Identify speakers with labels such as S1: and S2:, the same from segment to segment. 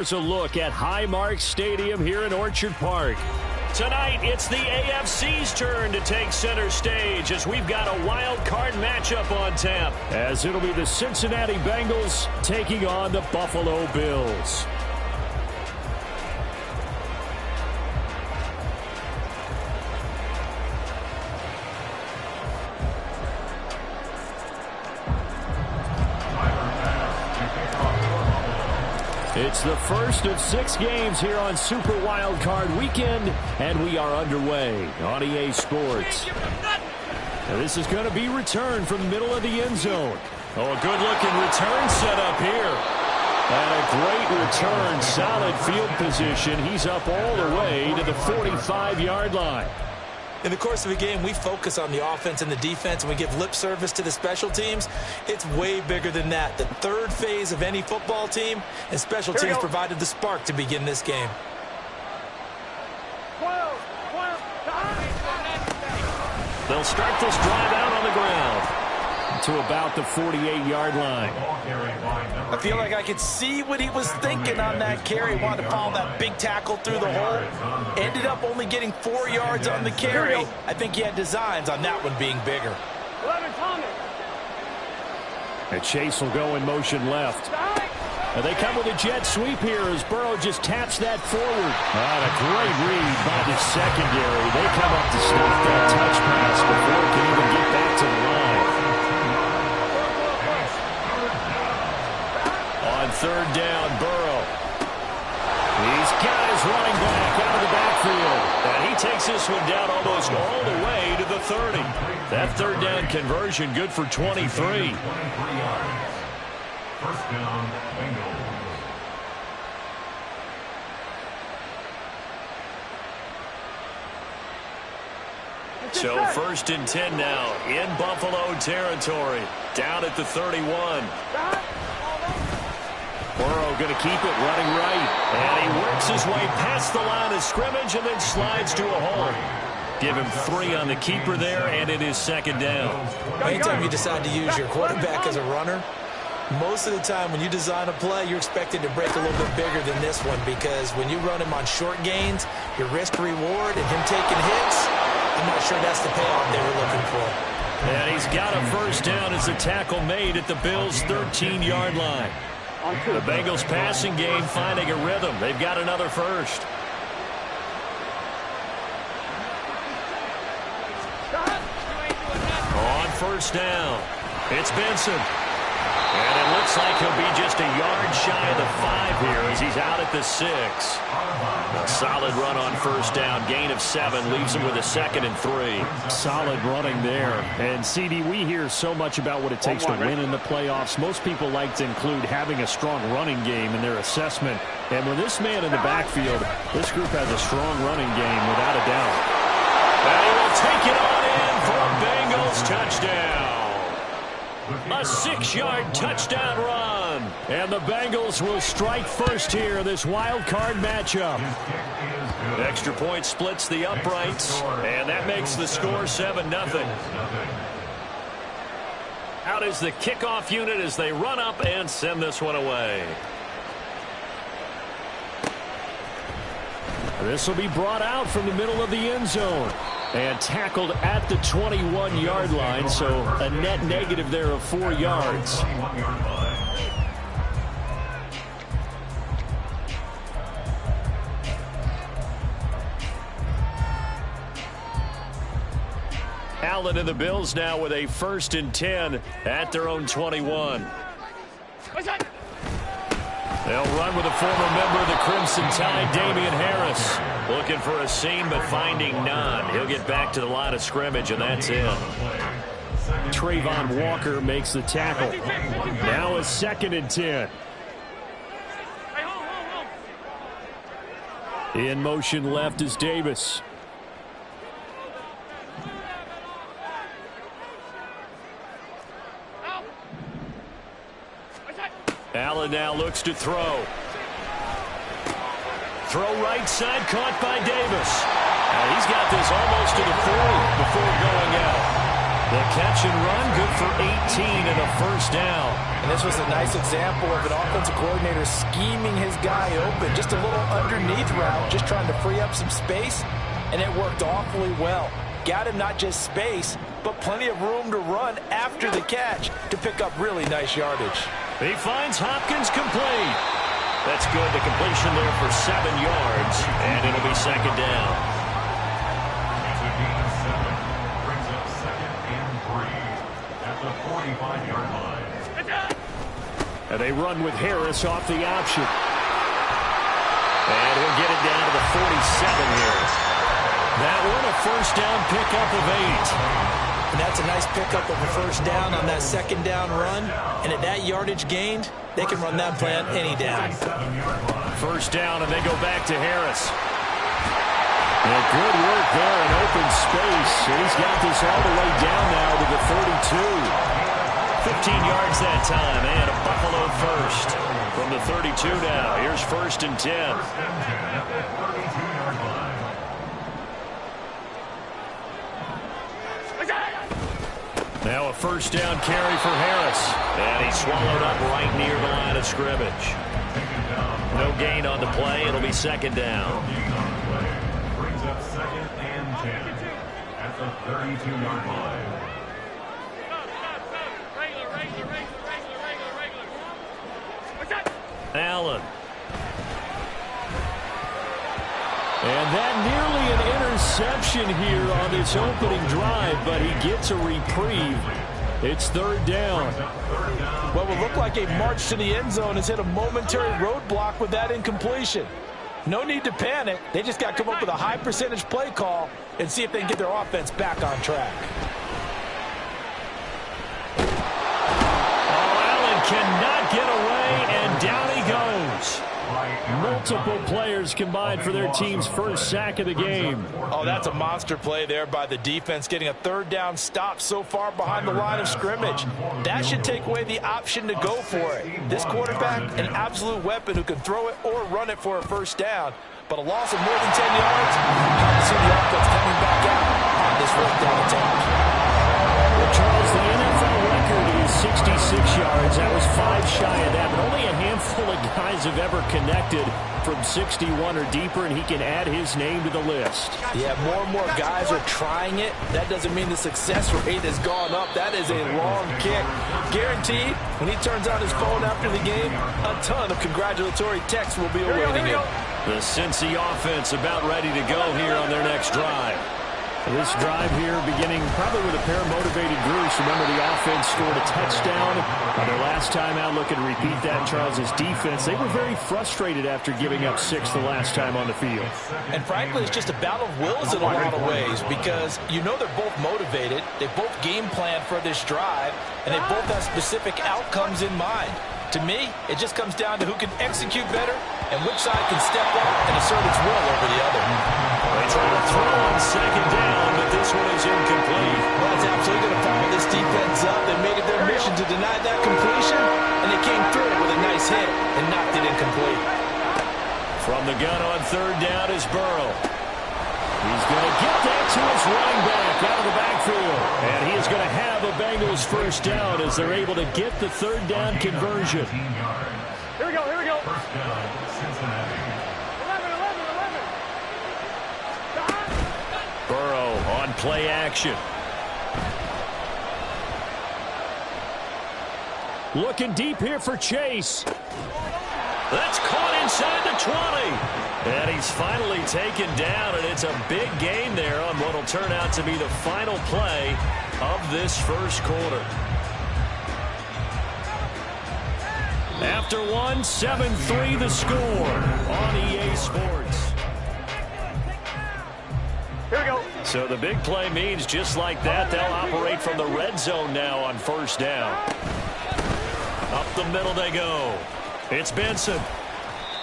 S1: Here's a look at Highmark Stadium here in Orchard Park. Tonight, it's the AFC's turn to take center stage as we've got a wild card matchup on tap. As it'll be the Cincinnati Bengals taking on the Buffalo Bills. It's the first of 6 games here on Super Wild Card Weekend, and we are underway on EA Sports. Now this is going to be returned from the middle of the end zone. Oh, a good-looking return set up here. And a great return, solid field position. He's up all the way to the 45-yard line.
S2: In the course of a game, we focus on the offense and the defense, and we give lip service to the special teams. It's way bigger than that. The third phase of any football team, and special teams provided the spark to begin this game.
S1: They'll start this drive out on the ground to about the 48-yard line.
S2: I feel like I could see what he was thinking on that carry. Wanted to follow that big tackle through the hole. Ended up only getting 4 yards on the carry. I think he had designs on that one being bigger.
S1: And Chase will go in motion left. And they come with a jet sweep here as Burrow just taps that forward. And a great read by the secondary. They come up to stop that touch pass before it can even get back to the line. On third down, Burrow. He's got his running back out of the backfield. And he takes this one down almost all the way to the 30. That third down conversion good for 23.
S3: First down, Bengals.
S1: So first and 10 now in Buffalo territory. Down at the 31. Burrow going to keep it running right. And he works his way past the line of scrimmage and then slides to a hole. Give him 3 on the keeper there, and it is second down.
S2: Anytime you decide to use your quarterback as a runner, most of the time when you design a play, you're expected to break a little bit bigger than this one, because when you run him on short gains, your risk-reward and him taking hits, I'm not sure that's the payoff they were looking for.
S1: And he's got a first down as a tackle made at the Bills' 13-yard line. The Bengals passing game finding a rhythm. They've got another first. On first down, it's Benson. And it looks like he'll be just a yard shy of the 5 here as he's out at the 6. A solid run on first down. Gain of 7 leaves him with a 2nd and 3. Solid running there. And, CD, we hear so much about what it takes to win in the playoffs. Most people like to include having a strong running game in their assessment. And with this man in the backfield, this group has a strong running game without a doubt. And he will take it on in for a Bengals touchdown. A 6-yard touchdown run. And the Bengals will strike first here, this wild card matchup. Extra point splits the uprights, and that makes the score 7-0. Out is the kickoff unit as they run up and send this one away. This will be brought out from the middle of the end zone. And tackled at the 21-yard line, so a net negative there of 4 yards. Allen and the Bills now with a 1st and 10 at their own 21. They'll run with a former member of the Crimson Tide, Damian Harris. Looking for a seam, but finding none. He'll get back to the line of scrimmage, and that's it. Trayvon Walker makes the tackle. Now a 2nd and 10. In motion left is Davis. Allen now looks to throw. Throw right side, caught by Davis. And he's got this almost to the 40 before going out. The catch and run, good for 18 and a first down.
S2: And this was a nice example of an offensive coordinator scheming his guy open. Just a little underneath route, just trying to free up some space, and it worked awfully well. Got him not just space, but plenty of room to run after the catch to pick up really nice yardage.
S1: He finds Hopkins complete. That's good. The completion there for 7 yards, and it'll be second down.
S3: Brings up 2nd and 3 at the 45-yard line.
S1: And they run with Harris off the option. And he'll get it down to the 47 here. That one a first down pickup of 8.
S2: And that's a nice pickup of a first down on that second down run. And at that yardage gained, they can run that play on any down.
S1: First down, and they go back to Harris. And good work there in open space. He's got this all the way down now to the 32. 15 yards that time, and a Buffalo first. From the 32 now, here's 1st and 10. Now a first down carry for Harris. And he's swallowed up right near the line of scrimmage. No gain on the play. It'll be second down.
S3: Brings up 2nd and 10 at the 32-yard line.
S1: Allen. And that nearly an interception here on this opening drive, but he gets a reprieve. It's 3rd down.
S2: What would look like a march to the end zone has hit a momentary roadblock with that incompletion. No need to panic. They just got to come up with a high percentage play call and see if they can get their offense back on track.
S1: Oh, Allen cannot get away, and down he goes. Multiple players combined for their team's first sack of the game.
S2: Oh, that's a monster play there by the defense, getting a 3rd down stop so far behind the line of scrimmage. That should take away the option to go for it. This quarterback, an absolute weapon who can throw it or run it for a first down. But a loss of more than 10 yards, hard to see the offense coming back out on this 4th down attempt.
S1: Well, Charles, the NFL record is 66 yards. That was 5 shy of that, but only a handful of guys have ever connected from 61 or deeper, and he can add his name to the list.
S2: Yeah, more and more guys are trying it. That doesn't mean the success rate has gone up. That is a long kick. Guaranteed, when he turns on his phone after the game, a ton of congratulatory texts will be awaiting him.
S1: The Cincy offense about ready to go here on their next drive. This drive here beginning probably with a pair of motivated groups. Remember, the offense scored a touchdown on their last time out. Looking to repeat that. Charles's defense, they were very frustrated after giving up 6 the last time on the field.
S2: And frankly, it's just a battle of wills in a lot of ways, because you know they're both motivated. They both game plan for this drive, and they both have specific outcomes in mind. To me, it just comes down to who can execute better and which side can step up and assert its will over the other.
S1: They try to throw on second down, but this one is incomplete.
S2: Well, it's absolutely going to follow this defense up. They made it their mission to deny that completion, and they came through with a nice hit and knocked it incomplete.
S1: From the gun on 3rd down is Burrow. He's going to get that to his running back out of the backfield. And he is going to have a Bengals first down as they're able to get the 3rd down conversion.
S4: Here we go, here we go.
S3: First down, Cincinnati.
S4: 11.
S1: Burrow on play action. Looking deep here for Chase. That's caught inside the 20. And he's finally taken down, and it's a big gain there on what will turn out to be the final play of this first quarter. After one, 7-3 the score on EA Sports.
S4: Here we go.
S1: So the big play means just like that, they'll operate from the red zone now on first down. Up the middle they go. It's Benson.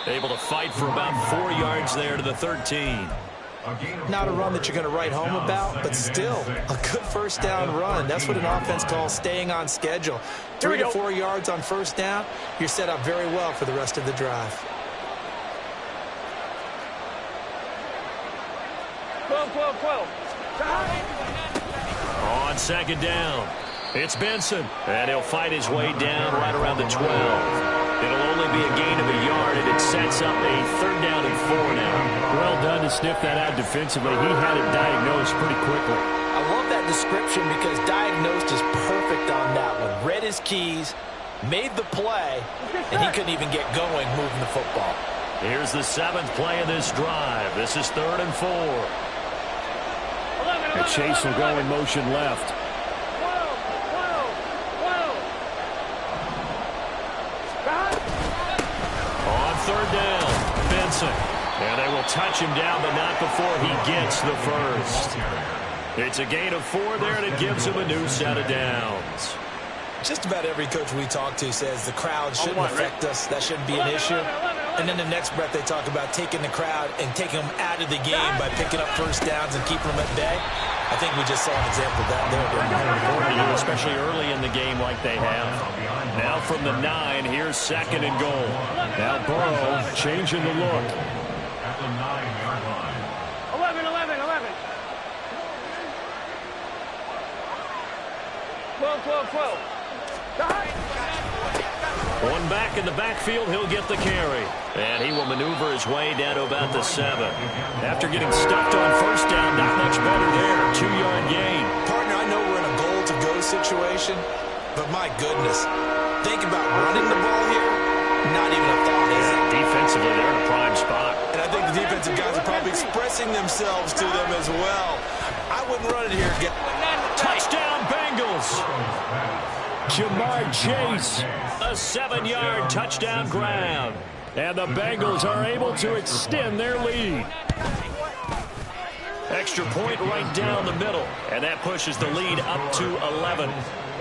S1: Able to fight for about 4 yards there to the 13.
S2: Not a run that you're going to write home about, but still a good first down run. That's what an offense calls staying on schedule. 3 to 4 yards on first down, you're set up very well for the rest of the drive.
S4: 12.
S1: On second down, it's Benson, and he'll fight his way down right around the 12. It'll only be a gain of a yard, and it sets up a 3rd down and 4 now.
S5: Well done to sniff that out defensively. He had it diagnosed pretty quickly.
S2: I love that description because diagnosed is perfect on that one. Read his keys, made the play, and he couldn't even get going moving the football.
S1: Here's the 7th play of this drive. This is 3rd and 4.
S5: And Chase will go in motion left.
S1: On 3rd down, Benson. And they will touch him down, but not before he gets the first. It's a gain of 4 there, and it gives him a new set of downs.
S2: Just about every coach we talk to says the crowd shouldn't affect us. That shouldn't be an issue. And then the next breath they talk about taking the crowd and taking them out of the game by picking up first downs and keeping them at bay. I think we just saw an example of that there.
S1: Especially early in the game like they have. Now from the 9, here's 2nd and goal.
S5: Now Burrow changing the look.
S3: At the 9-yard line.
S4: 11, 11, 11. 12, 12, 12.
S1: One back in the backfield, he'll get the carry. And he will maneuver his way down to about the 7. After getting stuffed on first down, not much better there. 2-yard gain.
S2: Partner, I know we're in a goal-to-go situation, but my goodness, think about running the ball here. Not even a thought, is it?
S1: Defensively, they're in a prime spot.
S2: And I think the defensive guys are probably expressing themselves to them as well. I wouldn't run it here.
S1: Touchdown, Bengals.
S5: Jamar Chase.
S1: A 7-yard touchdown grab.
S5: And the Bengals are able to extend their lead.
S1: Extra point right down the middle. And that pushes the lead up to 11.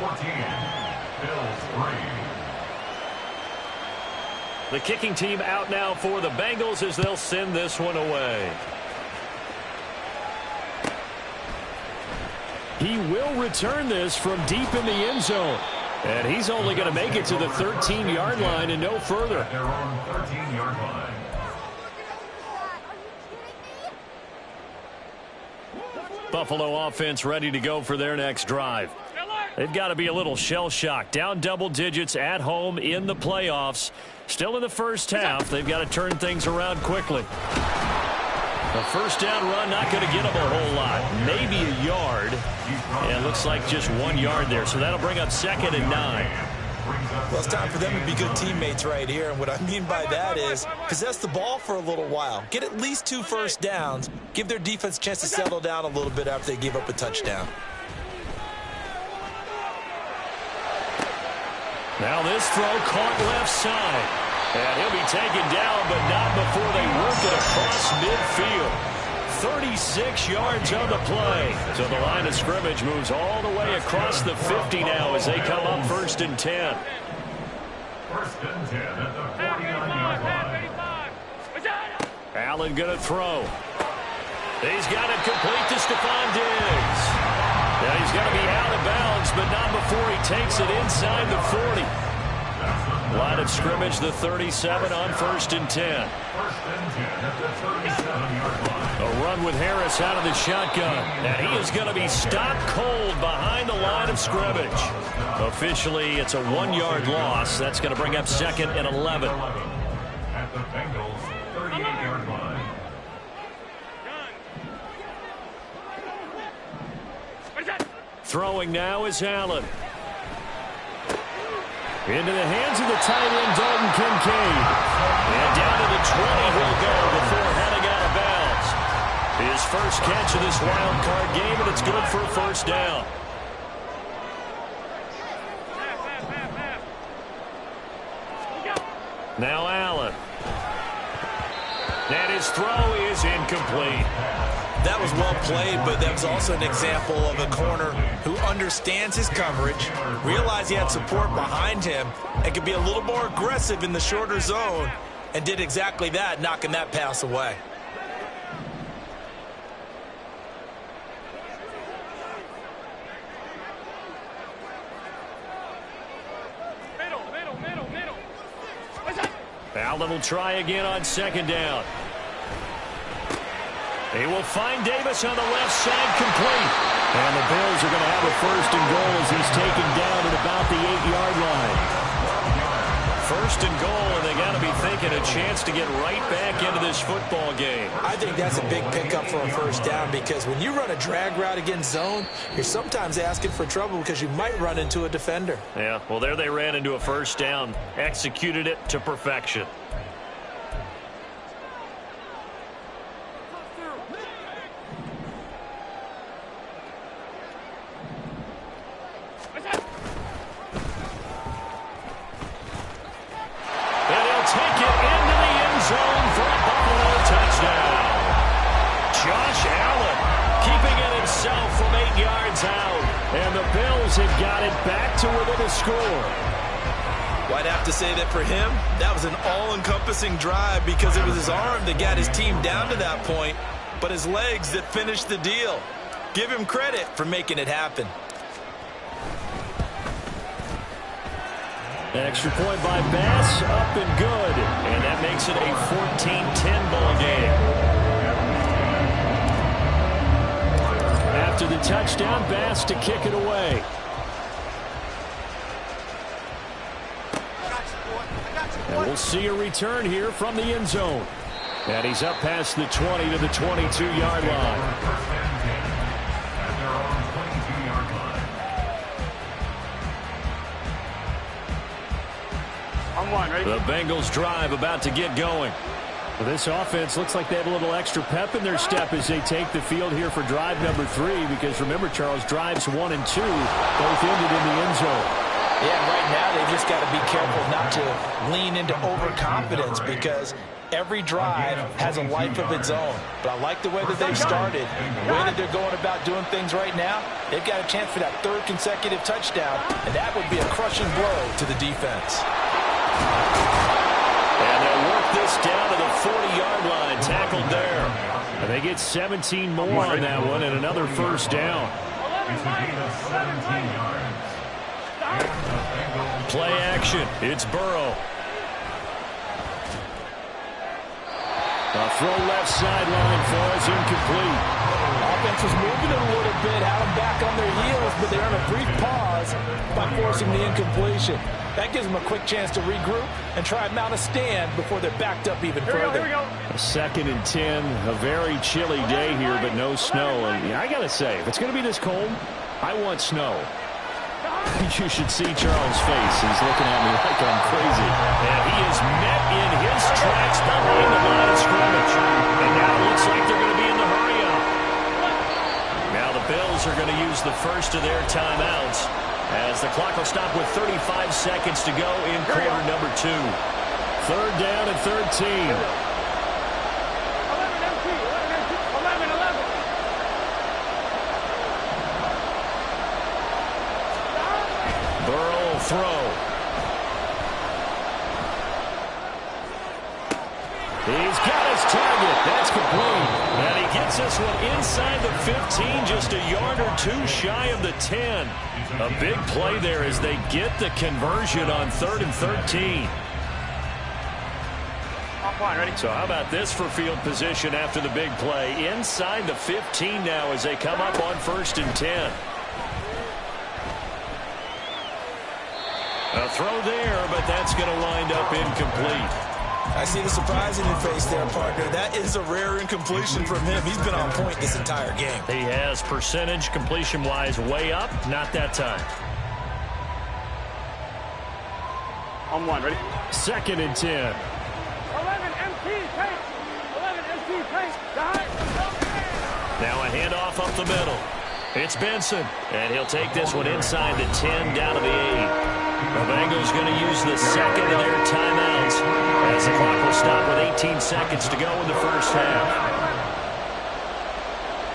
S3: 14. Bills 3.
S1: The kicking team out now for the Bengals as they'll send this one away.
S5: He will return this from deep in the end zone. And he's only going to make it to the 13-yard line and no further.
S3: At their own 13-yard line.
S1: Buffalo offense ready to go for their next drive. They've got to be a little shell-shocked. Down double digits at home in the playoffs. Still in the first half. They've got to turn things around quickly. A first down run, not going to get them a whole lot. Maybe a yard. And it looks like just 1 yard there. So that'll bring up 2nd and 9.
S2: Well, it's time for them to be good teammates right here. And what I mean by that is possess the ball for a little while. Get at least 2 first downs. Give their defense a chance to settle down a little bit after they give up a touchdown.
S1: Now this throw caught left side. And he'll be taken down, but not before they work it across midfield. 36 yards on the play. So the line of scrimmage moves all the way across the 50 now as they come up 1st and 10.
S3: 1st and 10 at the 49-yard line.
S1: Allen going to throw. He's got it complete to Stephon Diggs. Now he's going to be out of bounds, but not before he takes it inside the 40. Line of scrimmage, the 37 on 1st and 10.
S3: 1st and 10 at the 37-yard line.
S1: A run with Harris out of the shotgun. And he is going to be stopped cold behind the line of scrimmage. Officially, it's a 1-yard loss. That's going to bring up 2nd and 11.
S3: At the Bengals 38-yard line.
S1: Throwing now is Allen. Into the hands of the tight end, Dalton Kincaid. And down to the 20 he'll go before heading out of bounds. His first catch of this wild card game, and it's good for a first down. Now Allen. And his throw is incomplete.
S2: That was well played, but that was also an example of a corner who understands his coverage, realized he had support behind him, and could be a little more aggressive in the shorter zone, and did exactly that, knocking that pass away.
S1: Allen will try again on 2nd down. He will find Davis on the left side complete.
S5: And the Bills are going to have a first and goal as he's taken down at about the 8-yard line.
S1: First and goal, and they got to be thinking a chance to get right back into this football game.
S2: I think that's a big pickup for a first down because when you run a drag route against zone, you're sometimes asking for trouble because you might run into a defender.
S1: Yeah, well, there they ran into a first down, executed it to perfection.
S5: Have got it back to within a score.
S2: Well, I'd have to say that for him, that was an all-encompassing drive because it was his arm that got his team down to that point, but his legs that finished the deal. Give him credit for making it happen.
S5: Extra point by Bass, up and good.
S1: And that makes it a 14-10 ball game.
S5: After the touchdown, Bass to kick it away. And we'll see a return here from the end zone. And he's up past the 20 to the 22-yard line.
S4: On one, ready?
S1: The Bengals drive about to get going.
S5: Well, this offense looks like they have a little extra pep in their step as they take the field here for drive number 3 because remember, Charles, drives 1 and 2 both ended in the end zone.
S2: Yeah, right now they've just got to be careful not to lean into overconfidence because every drive has a life of its own. But I like the way that they've started, the way that they're going about doing things right now. They've got a chance for that 3rd consecutive touchdown, and that would be a crushing blow to the defense.
S1: And they'll work this down to the 40-yard line, tackled there.
S5: And they get 17 more on that one and another first down.
S1: Play action. It's Burrow.
S5: A throw left sideline falls incomplete.
S2: Offense was moving it a little bit, had them back on their heels, but they earned a brief pause by forcing the incompletion. That gives them a quick chance to regroup and try and mount a stand before they're backed up even further.
S4: Here we go.
S5: A 2nd and 10, a very chilly day here, but no snow. And I got to say, if it's going to be this cold, I want snow. You should see Charles' face. He's looking at me like I'm crazy.
S1: And he is met in his tracks behind the line of scrimmage. And now it looks like they're going to be in the hurry-up. Now the Bills are going to use the first of their timeouts as the clock will stop with 35 seconds to go in quarter number 2.
S5: 3rd down and 13.
S4: 11 MT, 11 MT, 11.
S1: Burrow will throw.
S5: He's got his target. That's complete.
S1: And he gets this one inside the 15, just a yard or 2 shy of the 10. A big play there as they get the conversion on 3rd and 13.
S4: Ready?
S1: So how about this for field position after the big play? Inside the 15 now as they come up on 1st and 10. A throw there, but that's going to wind up incomplete.
S2: I see the surprise in your face there, partner. That is a rare incompletion from him. He's been on point this entire game.
S1: He has percentage completion-wise way up. Not that time.
S4: On one, ready?
S5: 2nd and 10.
S4: 11 MT, tank. 11 MT, tank.
S1: Now a handoff up the middle. It's Benson, and he'll take this one inside the 10 down to the 8. The Bengals going to use the 2nd of their timeouts as the clock will stop with 18 seconds to go in the first half.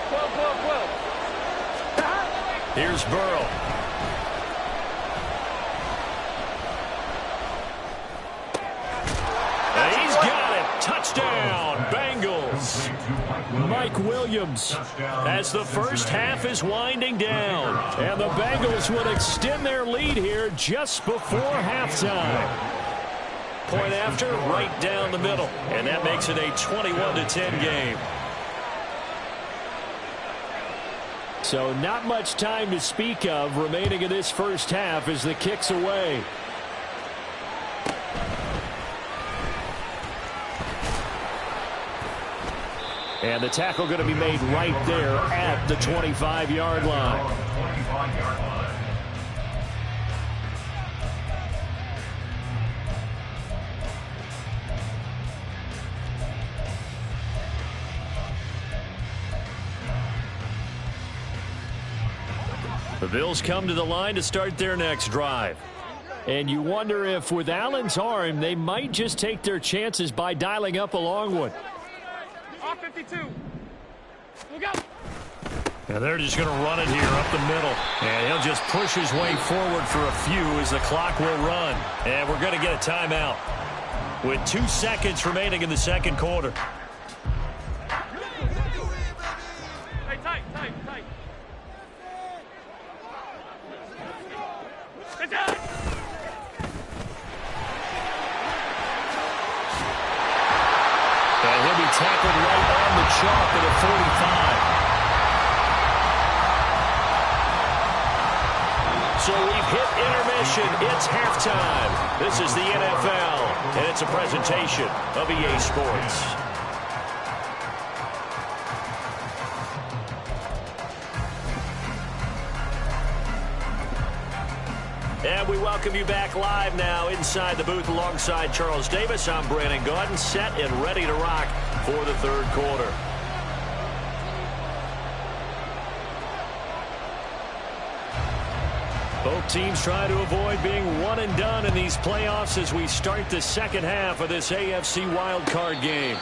S4: 12.
S1: Here's Burrow. And he's got it. Touchdown, Bengals.
S5: Mike Williams.
S1: As the first half is winding down.
S5: And the Bengals would extend their lead here just before halftime.
S1: Point after, right down the middle. And that makes it a 21-10 game.
S5: So not much time to speak of remaining in this first half as the kick's away. And the tackle going to be made right there at the 25-yard line.
S3: 25-yard line.
S1: The Bills come to the line to start their next drive.
S5: And you wonder if with Allen's arm, they might just take their chances by dialing up a long one.
S4: Off 52. Look out.
S1: Now they're just going to run it here up the middle. And he'll just push his way forward for a few as the clock will run. And we're going to get a timeout with 2 seconds remaining in the second quarter.
S4: Hey, tight. Get down.
S1: And he'll be tackled right on the chalk at the 45. So we've hit intermission. It's halftime. This is the NFL, and it's a presentation of EA Sports. And we welcome you back live now inside the booth alongside Charles Davis. I'm Brandon Gaudin, set and ready to rock for the third quarter. Both teams try to avoid being one and done in these playoffs as we start the second half of this AFC wildcard game.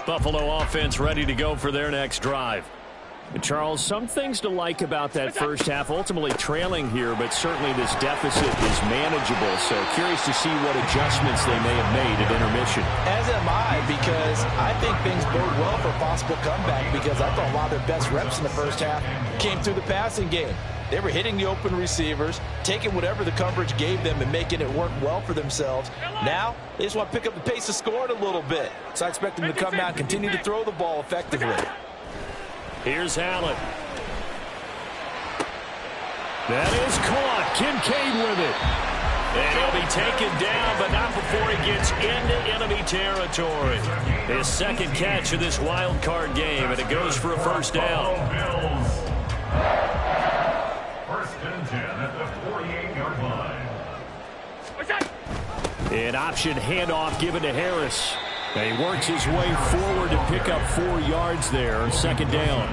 S1: Buffalo offense ready to go for their next drive. And Charles, some things to like about that first half. Ultimately trailing here, but certainly this deficit is manageable. So curious to see what adjustments they may have made at intermission.
S2: As am I, because I think things bode well for a possible comeback, because I thought a lot of their best reps in the first half came through the passing game. They were hitting the open receivers, taking whatever the coverage gave them and making it work well for themselves. Now, they just want to pick up the pace of scoring a little bit. So I expect them to come out and continue to throw the ball effectively.
S1: Here's Allen. That is caught. Kincaid with it. And he'll be taken down, but not before he gets into enemy territory. His second catch of this wild card game, and it goes for a first down.
S3: First and 10 at the 48-yard line.
S5: An option handoff given to Harris. And he works his way forward to pick up 4 yards there. Second down.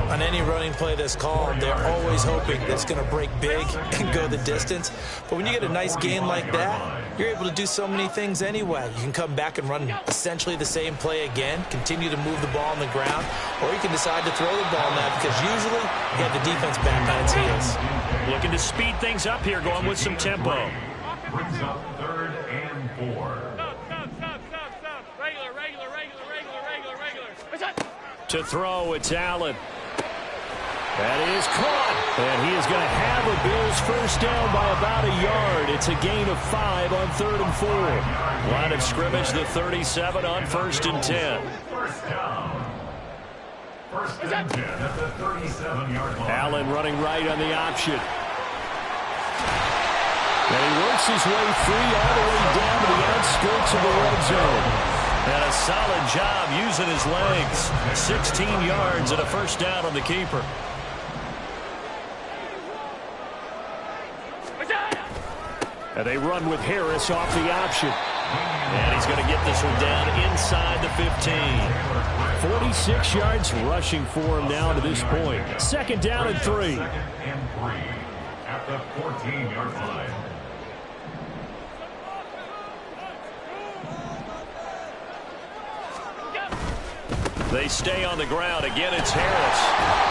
S2: On any running play that's called, they're always hoping that it's going to break big and go the distance. But when you get a nice gain like that, you're able to do so many things anyway. You can come back and run essentially the same play again, continue to move the ball on the ground, or you can decide to throw the ball now, because usually you have the defense back on its heels.
S1: Looking to speed things up here, going with some tempo.
S3: Brings up 3rd and 4.
S4: Regular.
S1: To throw, it's Allen. That is caught. And he is going to have a Bills first down by about a yard. It's a gain of 5 on 3rd and 4. Line of scrimmage, the 37 on 1st and 10.
S3: First down. First and 10 at the 37-yard line.
S1: Allen running right on the option. And he works his way free all the way down to the outskirts of the red zone. And a solid job using his legs. 16 yards and a first down on the keeper. And they run with Harris off the option. And he's going to get this one down inside the 15.
S5: 46 yards rushing for him now to this point. Second down and 3.
S3: At the 14-yard line.
S1: They stay on the ground. Again, it's Harris.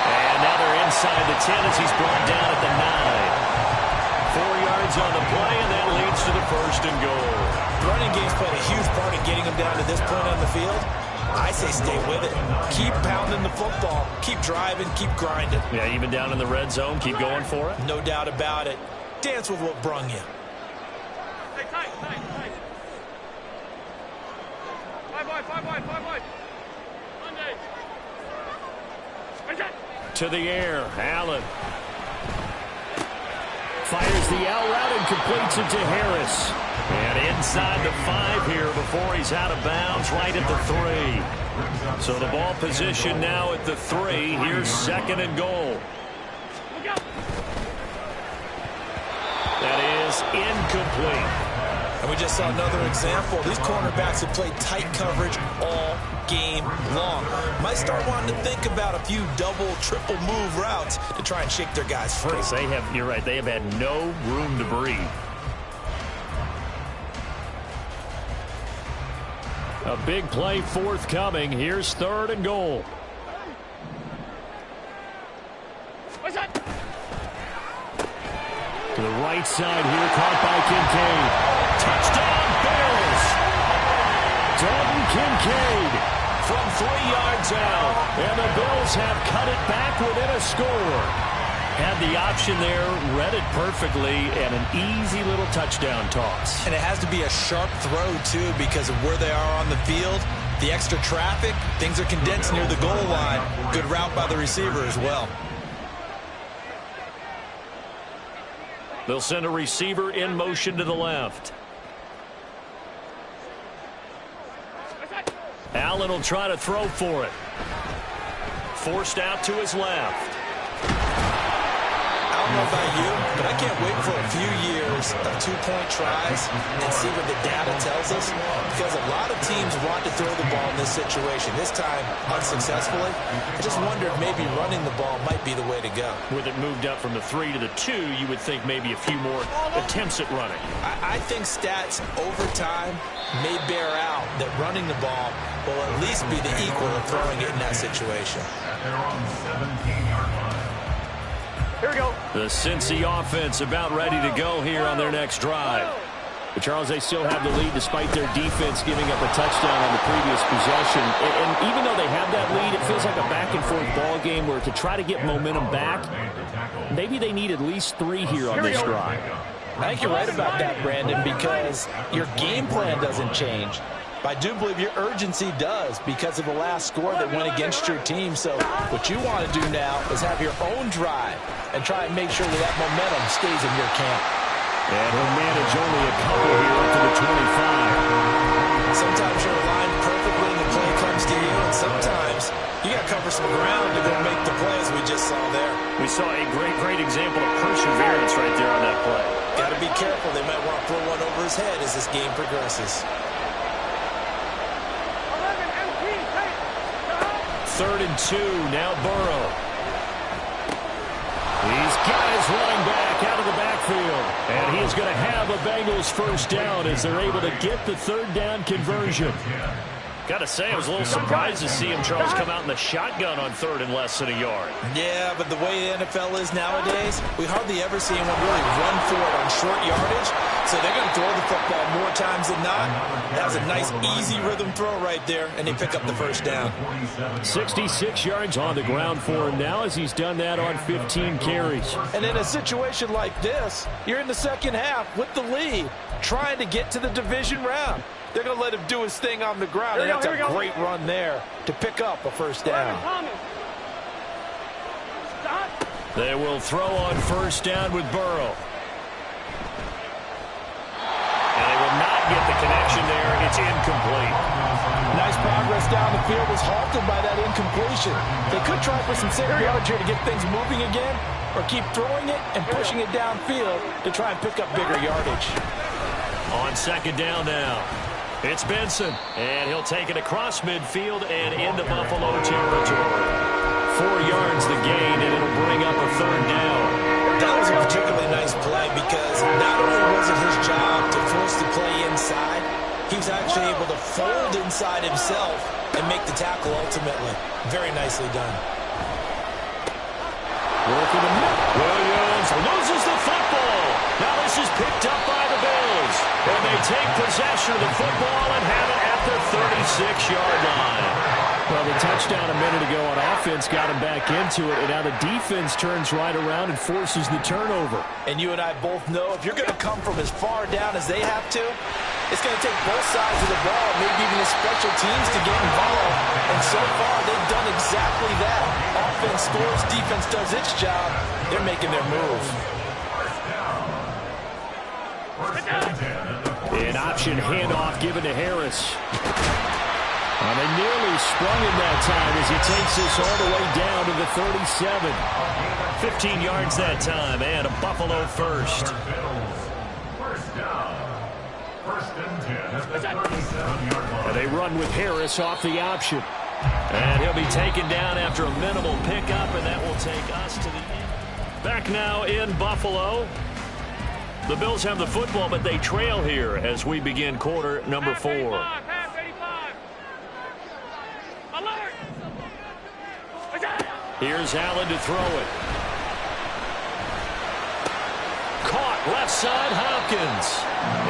S1: And now they're inside the 10 as he's brought down at the 9. 4 yards on the play, and that leads to the first and goal.
S2: The running game's played a huge part in getting them down to this point on the field. I say stay with it. Keep pounding the football. Keep driving. Keep grinding.
S1: Yeah, even down in the red zone, keep going for it.
S2: No doubt about it. Dance with what brung you.
S4: Hey, tight. 5 wide. Monday.
S1: To the air, Allen. Fires the out route and completes it to Harris. And inside the 5 here before he's out of bounds, right at the 3. So the ball position now at the 3. Here's second and goal. That is incomplete.
S2: And we just saw another example. These cornerbacks have played tight coverage all game long. Might start wanting to think about a few double, triple move routes to try and shake their guys free.
S1: You're right, they have had no room to breathe.
S5: A big play forthcoming. Here's third and goal.
S4: What's that?
S5: To the right side here, caught by Kincaid.
S1: Touchdown, Bills!
S5: Dalton Kincaid
S1: From 3 yards out.
S5: and the Bills have cut it back within a score.
S1: Had the option there, read it perfectly, and an easy little touchdown toss.
S2: And it has to be a sharp throw, too, because of where they are on the field. The extra traffic, things are condensed near the goal line. Good route by the receiver as well.
S1: They'll send a receiver in motion to the left. Allen will try to throw for it. Forced out to his left.
S2: I don't know about you, but I can't wait for a few years of two-point tries and see what the data tells us, because a lot of teams want to throw the ball in this situation. This time, unsuccessfully. I just wonder if maybe running the ball might be the way to go.
S1: With it moved up from the 3 to the 2, you would think maybe a few more attempts at running.
S2: I think stats over time may bear out that running the ball will at least be the equal of throwing it in that situation.
S3: They're on 17-yard line.
S4: Here we go.
S1: The Cincy offense about ready to go here on their next drive.
S5: But Charles, they still have the lead despite their defense giving up a touchdown on the previous possession. And even though they have that lead, it feels like a back-and-forth ball game where to try to get momentum back, maybe they need at least 3 here on this drive.
S2: I think you're right about that, Brandon, because your game plan doesn't change. But I do believe your urgency does because of the last score that went against your team. So what you want to do now is have your own drive and try and make sure that momentum stays in your camp.
S5: And he'll manage only a couple here up to the 25.
S2: Sometimes you're aligned perfectly and the play comes to you, and sometimes you got to cover some ground to go make the play, as we just saw there.
S1: We saw a great example of perseverance right there on that play.
S2: Got to be careful. They might want to throw one over his head as this game progresses.
S1: 3rd and 2, now Burrow. He's got his running back out of the backfield. And he is going to have a Bengals first down as they're able to get the 3rd down conversion. Got to say, I was a little surprised to see him, Charles, come out in the shotgun on 3rd and less than a yard.
S2: Yeah, but the way the NFL is nowadays, we hardly ever see anyone really run for it on short yardage. So they're going to throw the football more times than not. That was a nice, easy rhythm throw right there, and they pick up the first down.
S5: 66 yards on the ground for him now as he's done that on 15 carries.
S2: And in a situation like this, you're in the second half with the lead, trying to get to the division round. They're going to let him do his thing on the ground, and that's a great run there to pick up a first down.
S1: They will throw on first down with Burrow. And they will not get the connection there. It's incomplete.
S2: Nice progress down the field was halted by that incompletion. They could try for some safe yards here to get things moving again, or keep throwing it and pushing it downfield to try and pick up bigger yardage.
S1: On 2nd down now. It's Benson, and he'll take it across midfield and into Buffalo territory. 4 yards the gain, and it'll bring up a third down.
S2: That was a particularly nice play because not only was it his job to force the play inside, he was actually able to fold inside himself and make the tackle ultimately. Very nicely done.
S1: Working the middle. Williams loses the football. Now this is picked up by the Bills. And they take possession of the football and have it at the 36-yard line.
S5: Well, the touchdown a minute ago on offense got him back into it, and now the defense turns right around and forces the turnover.
S2: And you and I both know if you're going to come from as far down as they have to, it's going to take both sides of the ball, maybe even the special teams to get involved. And so far, they've done exactly that. Offense scores, defense does its job. They're making their move.
S5: An option handoff given to Harris. And they nearly sprung him that time as he takes this all the way down to the 37.
S1: 15 yards that time, and a Buffalo first.
S5: And they run with Harris off the option.
S1: And he'll be taken down after a minimal pickup, and that will take us to the end. Back now in Buffalo. The Bills have the football, but they trail here as we begin quarter number 4. Here's Allen to throw it. Caught left side, Hopkins.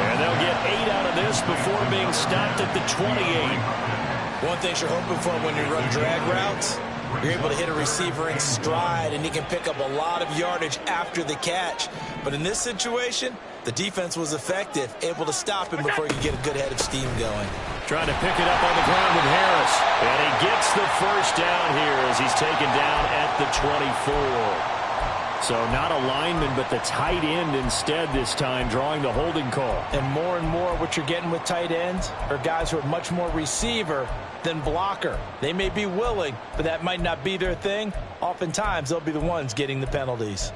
S1: And they'll get 8 out of this before being stopped at the 28.
S2: One thing you're hoping for when you run drag routes, you're able to hit a receiver in stride, and he can pick up a lot of yardage after the catch. But in this situation, the defense was effective, able to stop him before he could get a good head of steam going.
S1: Trying to pick it up on the ground with Harris. And he gets the first down here as he's taken down at the 24.
S5: So not a lineman, but the tight end instead this time, drawing the holding call.
S2: And more what you're getting with tight ends are guys who are much more receiver than blocker. They may be willing, but that might not be their thing. Oftentimes, they'll be the ones getting the penalties.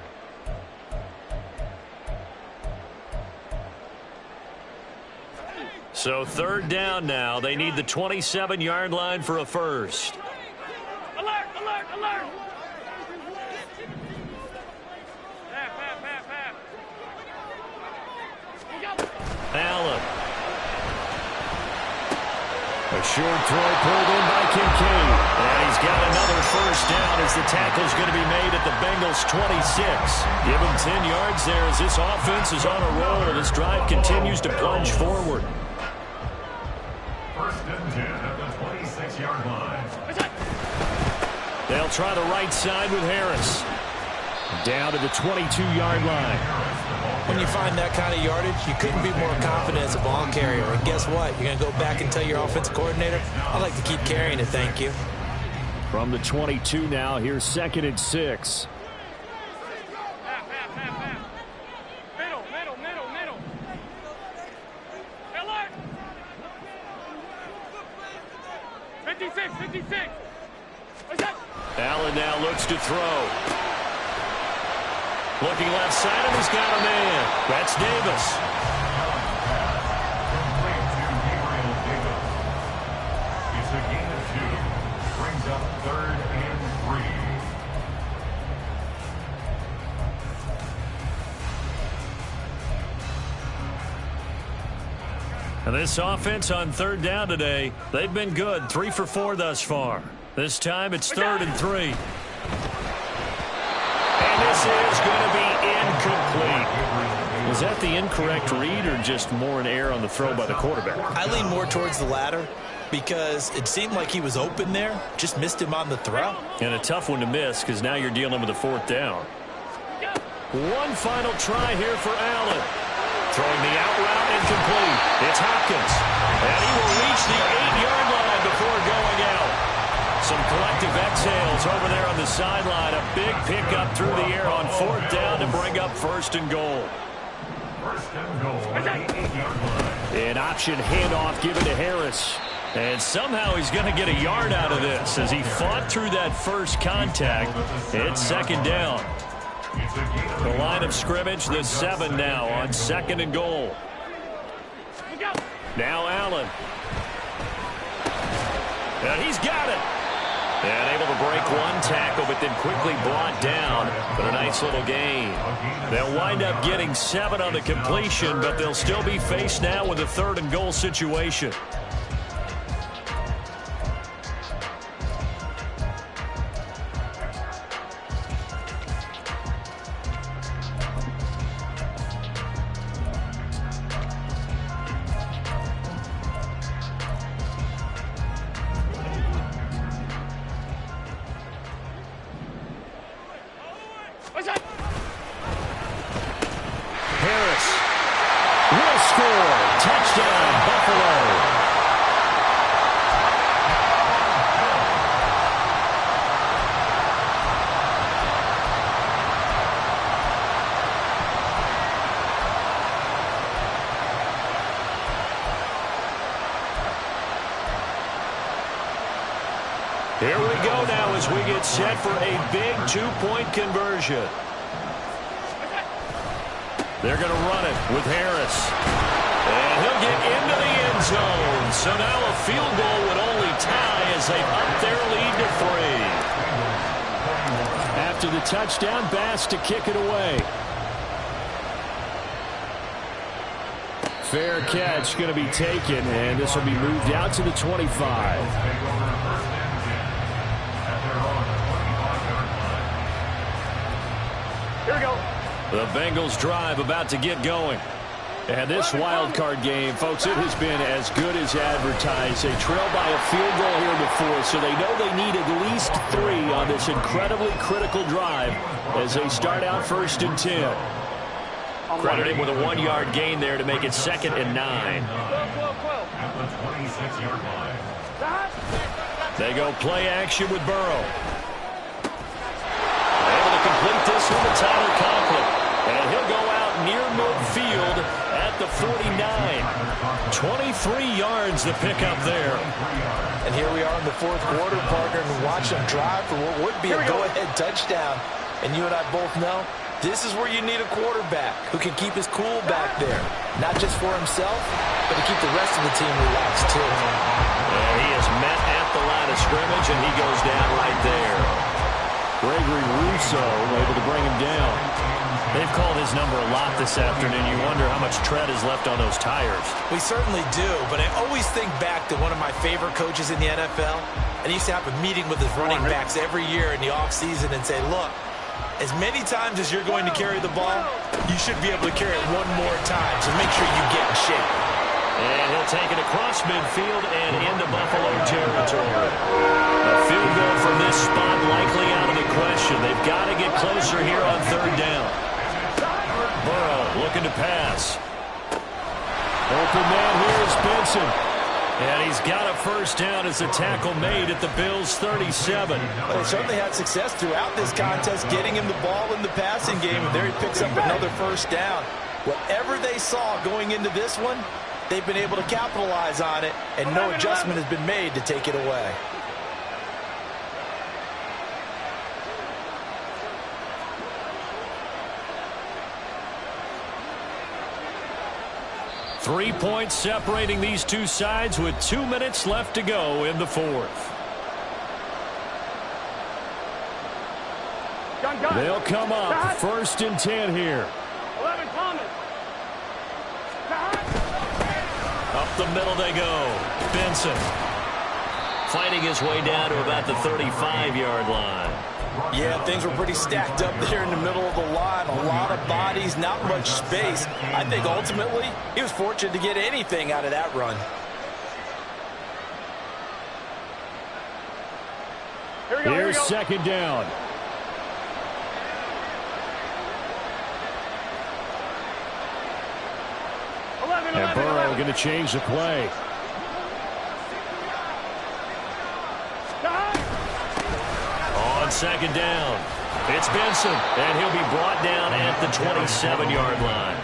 S1: So third down now. They need the 27-yard line for a first.
S4: Alert, alert, alert.
S1: Allen. A short throw pulled in by Kincaid. And he's got another first down as the tackle's going to be made at the Bengals' 26. Give him 10 yards there as this offense is on a roll. This drive continues to plunge forward.
S3: First and 10 at the 26-yard line.
S1: They'll try the right side with Harris. Down to the 22-yard line.
S2: When you find that kind of yardage, you couldn't be more confident as a ball carrier. And guess what? You're going to go back and tell your offensive coordinator, I'd like to keep carrying it, thank you.
S5: From the 22 now, here's 2nd and 6.
S4: Middle. Alert. 56.
S1: Allen now looks to throw. Looking left side, and he's got a man. That's Davis.
S3: It's a gain of 2. Brings up 3rd and 3.
S1: And this offense on third down today, they've been good. 3 for 4 thus far. This time it's 3rd and 3. And this is going to be incomplete.
S5: Was that the incorrect read or just more an error on the throw by the quarterback?
S2: I lean more towards the latter because it seemed like he was open there, just missed him on the throw.
S1: And a tough one to miss because now you're dealing with a 4th down. One final try here for Allen. Throwing the out route incomplete. It's Hopkins. And he will reach the 8-yard line before going out. Some collective exhales over there on the sideline. A big pickup through the air on 4th down to bring up 1st and goal.
S3: First and goal at the 8-yard line.
S5: An option handoff given to Harris.
S1: And somehow he's going to get a yard out of this as he fought through that first contact. It's 2nd down. The line of scrimmage, the 7 now on 2nd and goal. Now Allen. And he's got it. And able to break one tackle, but then quickly brought down. But a nice little gain. They'll wind up getting 7 on the completion, but they'll still be faced now with a 3rd and goal situation. Harris will score. Touchdown, Buffalo. Here we go now as we get set for a big 2-point conversion. They're going to run it with Harris. And he'll get into the end zone. So now a field goal would only tie as they up their lead to 3.
S5: After the touchdown, Bass to kick it away. Fair catch going to be taken, and this will be moved out to the 25.
S4: Here we go.
S1: The Bengals drive about to get going. And this wild card game, folks, it has been as good as advertised. They trail by a field goal here in the 4th, so they know they need at least 3 on this incredibly critical drive as they start out 1st and 10. Crediting with a 1-yard gain there to make it 2nd and 9.
S3: At the 26-yard line.
S1: They go play action with Burrow. Able to complete this one to Tyler Conklin. And he'll go out near midfield at the 49. 23 yards the pickup there.
S2: And here we are in the 4th quarter, partner, and watch them drive for what would be a go-ahead touchdown. And you and I both know this is where you need a quarterback who can keep his cool back there. Not just for himself, but to keep the rest of the team relaxed, too.
S1: And he is met at the line of scrimmage, and he goes down right there.
S5: Gregory Rousseau able to bring him down.
S1: They've called his number a lot this afternoon. You wonder how much tread is left on those tires.
S2: We certainly do, but I always think back to one of my favorite coaches in the NFL, and he used to have a meeting with his running backs every year in the offseason and say, look, as many times as you're going to carry the ball, you should be able to carry it one more time, so make sure you get in shape.
S1: And he'll take it across midfield and into Buffalo territory. A field goal from this spot likely out of the question. They've got to get closer here on 3rd down. Burrow looking to pass.
S5: Open man here is Benson.
S1: And he's got a 1st down as a tackle made at the Bills' 37.
S2: Well, they certainly had success throughout this contest getting him the ball in the passing game, and there he picks up another 1st down. Whatever they saw going into this one, they've been able to capitalize on it, and no adjustment has been made to take it away.
S1: Three points separating these two sides with 2 minutes left to go in the 4th.
S5: They'll come up 1st and 10 here.
S4: 11 Thomas.
S1: Up the middle they go. Benson fighting his way down to about the 35-yard line.
S2: Yeah, things were pretty stacked up there in the middle of the line. A lot of bodies, not much space. I think ultimately he was fortunate to get anything out of that run.
S5: Here's 2nd down. And Burrow going to change the play.
S1: On 2nd down, it's Benson, and he'll be brought down at the 27-yard line.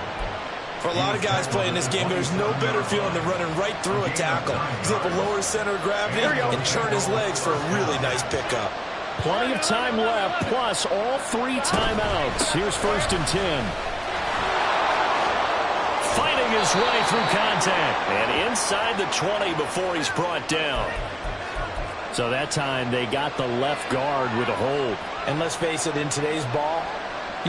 S2: For a lot of guys playing this game, there's no better feeling than running right through a tackle. He's able to lower his center of gravity and turn his legs for a really nice pickup.
S5: Plenty of time left, plus all 3 timeouts. Here's 1st and 10.
S1: Fighting his way through contact. And inside the 20 before he's brought down.
S5: So that time they got the left guard with a hold.
S2: And let's face it, in today's ball,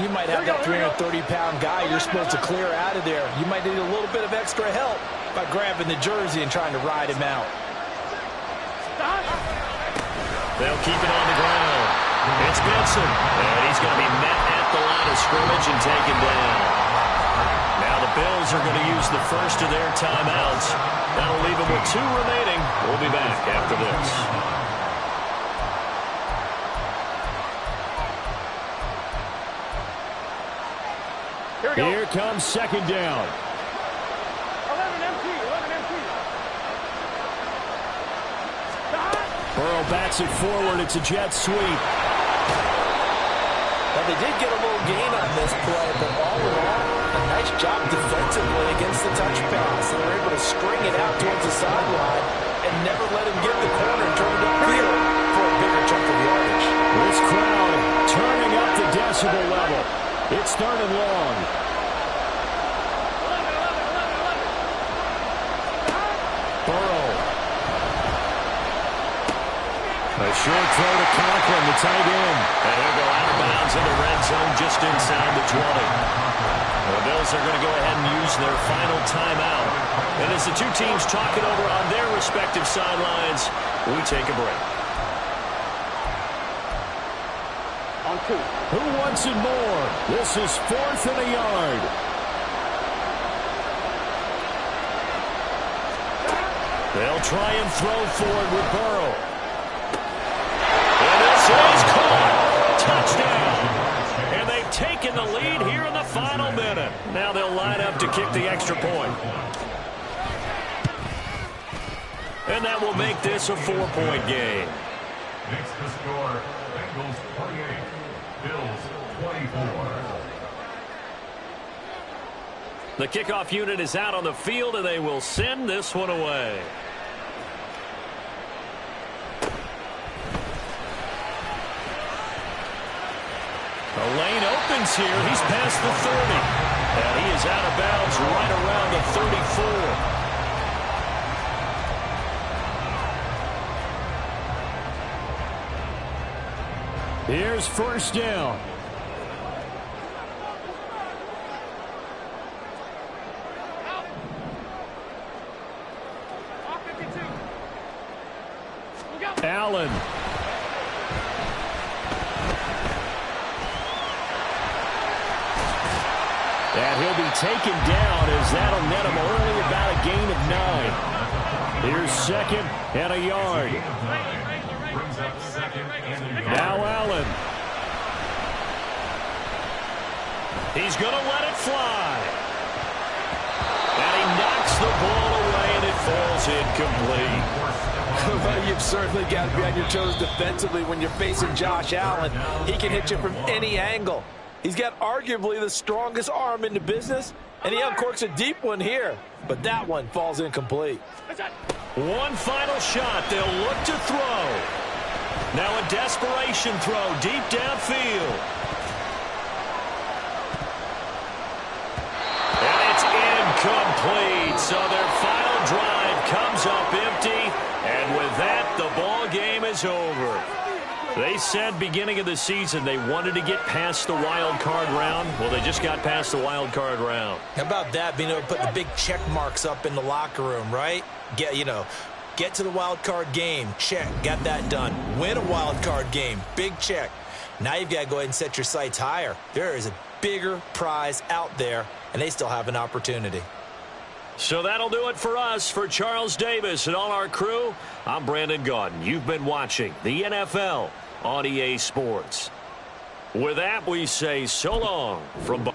S2: you might have that 330-pound guy you're supposed to clear out of there. You might need a little bit of extra help by grabbing the jersey and trying to ride him out.
S1: They'll keep it on the ground. It's Benson. And he's going to be met at the line of scrimmage and taken down. Now the Bills are going to use the first of their timeouts. That'll leave them with 2 remaining. We'll be back after this.
S5: Here comes second down.
S4: 11 MT.
S5: Burrow bats it forward. It's a jet sweep.
S2: Now, they did get a little gain on this play, but all in all, a nice job defensively against the touch pass. They were able to string it out towards the sideline and never let him get the corner and turn it upfield for a bigger chunk of yardage.
S5: This crowd turning up the decibel level. It's third and long. Burrow. A short throw to Conklin, the tight end.
S1: And he'll go out of bounds in the red zone just inside the 20. The Bills are going to go ahead and use their final timeout. And as the 2 teams talk it over on their respective sidelines, we take a break.
S4: On 2.
S5: Who wants it more? This is 4th and a yard.
S1: They'll try and throw forward with Burrow. And this is caught. Touchdown. And they've taken the lead here in the final minute. Now they'll line up to kick the extra point. And that will make this a 4-point game.
S3: Makes the score Bengals 28, Bills 24.
S1: The kickoff unit is out on the field, and they will send this one away. The lane opens here. He's past the 30. And he is out of bounds right around the 34.
S5: Here's first down. Allen. And he'll be taken down as that'll net him only about a gain of 9. Here's second and a yard. Now Allen.
S1: He's going to let it fly. And he knocks the ball away, and it falls incomplete.
S2: Well, you've certainly got to be on your toes defensively when you're facing Josh Allen. He can hit you from any angle. He's got arguably the strongest arm in the business, and he uncorks a deep one here. But that one falls incomplete.
S1: One final shot. They'll look to throw. Now a desperation throw deep downfield. And it's incomplete. So their final drive comes up empty. And with that, the ball game is over. They said beginning of the season they wanted to get past the wild card round. Well, they just got past the wild card round.
S2: How about that, being able to put the big check marks up in the locker room, right? Get to the wild card game. Check. Got that done. Win a wild card game. Big check. Now you've got to go ahead and set your sights higher. There is a bigger prize out there, and they still have an opportunity.
S1: So that'll do it for us. For Charles Davis and all our crew, I'm Brandon Gaudin. You've been watching the NFL on EA Sports. With that, we say so long from